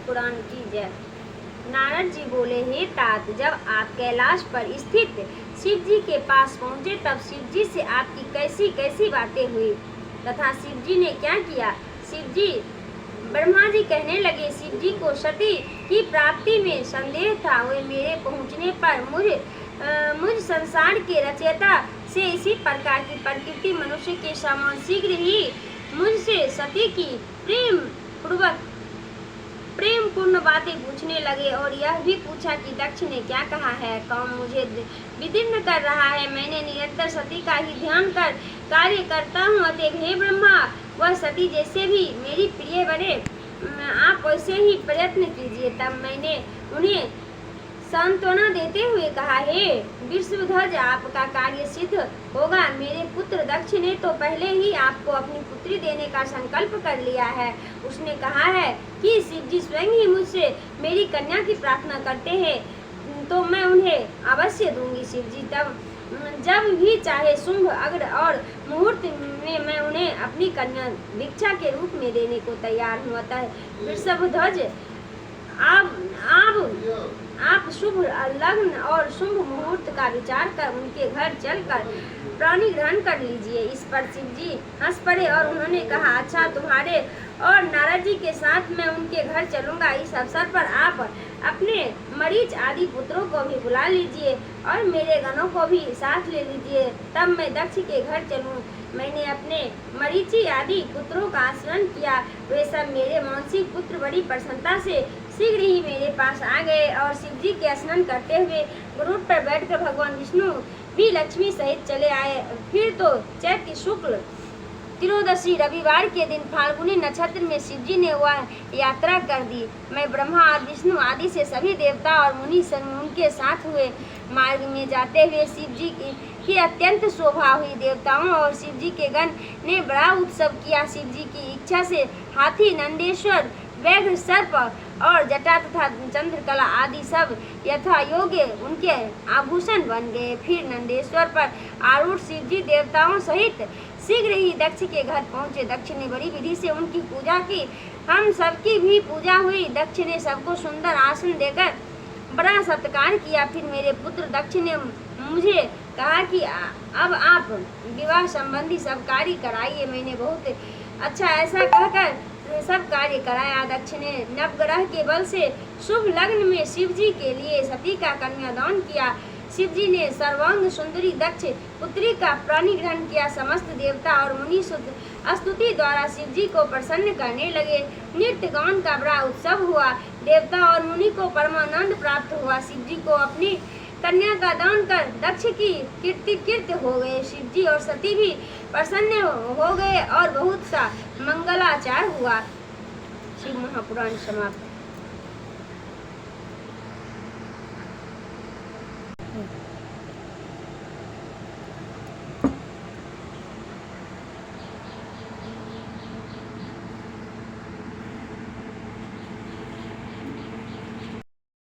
महापुराण की जय। नारद जी बोले, हे तात, जब आप कैलाश पर स्थित शिव जी के पास पहुँचे तब शिव जी से आपकी कैसी कैसी बातें हुई तथा शिव जी ने क्या किया। शिव जी ब्रह्मा जी कहने लगे, शिव जी को सती की प्राप्ति में संदेह था। वे मेरे पहुँचने पर मुझ संसार के रचयिता से इसी प्रकार की प्रकृति मनुष्य के समान शीघ्र ही मुझसे सती की प्रेम पूर्ण बातें पूछने लगे और यह भी पूछा कि दक्ष ने क्या कहा है, कौन मुझे विदीर्ण कर रहा है। मैंने निरंतर सती का ही ध्यान कर कार्य करता हूँ, अतएव हे ब्रह्मा, वह सती जैसे भी मेरी प्रिय बने, आप वैसे ही प्रयत्न कीजिए। तब मैंने उन्हें सांत्वना देते हुए कहा, हे विश्वध्वज, आपका कार्य सिद्ध होगा। मेरे पुत्र दक्ष ने तो पहले ही आपको अपनी पुत्री देने का संकल्प कर लिया है। उसने कहा है कि शिव जी स्वयं ही मुझसे मेरी कन्या की प्रार्थना करते हैं तो मैं उन्हें अवश्य दूंगी। शिव जी तब जब भी चाहे शुंभ अग्र और मुहूर्त में मैं उन्हें अपनी कन्या भिक्षा के रूप में देने को तैयार हूँ। अतः वृषभध्वज, आप शुभ लग्न और शुभ मुहूर्त का विचार कर उनके घर चलकर प्राणी ग्रहण कर लीजिए। इस पर शिव जी हंस पड़े और उन्होंने कहा, अच्छा, तुम्हारे और नारद जी के साथ मैं उनके घर चलूंगा। इस अवसर पर आप अपने मरीच आदि पुत्रों को भी बुला लीजिए और मेरे गणों को भी साथ ले लीजिए, तब मैं दक्ष के घर चलूं। मैंने अपने मरीचि आदि पुत्रों का आश्रय किया। वे सब मेरे मानसिक पुत्र बड़ी प्रसन्नता से शीघ्र ही मेरे पास आ गए और शिव जी के स्नान करते हुए गरुड़ पर बैठकर भगवान विष्णु भी लक्ष्मी सहित चले आए। फिर तो चैत्र शुक्ल त्रयोदशी रविवार के दिन फाल्गुनी नक्षत्र में शिव जी ने वह यात्रा कर दी। मैं ब्रह्मा और विष्णु आदि से सभी देवता और मुनि उनके साथ हुए। मार्ग में जाते हुए शिव जी की अत्यंत शोभा हुई। देवताओं और शिव जी के गण ने बड़ा उत्सव किया। शिव जी की इच्छा से हाथी, नंदेश्वर, व्याघ्र, सर्प और जटा तथा चंद्रकला आदि सब यथा योग्य उनके आभूषण बन गए। फिर नंदेश्वर पर आरूढ़ शिव जी देवताओं सहित शीघ्र ही दक्ष के घर पहुँचे। दक्ष ने बड़ी विधि से उनकी पूजा की। हम सबकी भी पूजा हुई। दक्ष ने सबको सुंदर आसन देकर बड़ा सत्कार किया। फिर मेरे पुत्र दक्ष ने मुझे कहा कि अब आप विवाह संबंधी सब कार्य कराइए। मैंने बहुत अच्छा ऐसा कहकर सब कार्य कराया। दक्ष ने नवग्रह के बल से शुभ लग्न में शिव जी के लिए सती का कन्यादान किया। शिव जी ने सर्वांग सुंदरी दक्ष पुत्री का प्राणी ग्रहण किया। समस्त देवता और मुनि स्तुति द्वारा शिव जी को प्रसन्न करने लगे। नृत्य गान का बड़ा उत्सव हुआ। देवता और मुनि को परमानंद प्राप्त हुआ। शिव जी को अपनी कन्या का दान कर दक्ष की कीर्ति हो गए। शिव जी और सती भी प्रसन्न हो गए और बहुत सा मंगलाचार हुआ। शिव महापुराण समाप्त।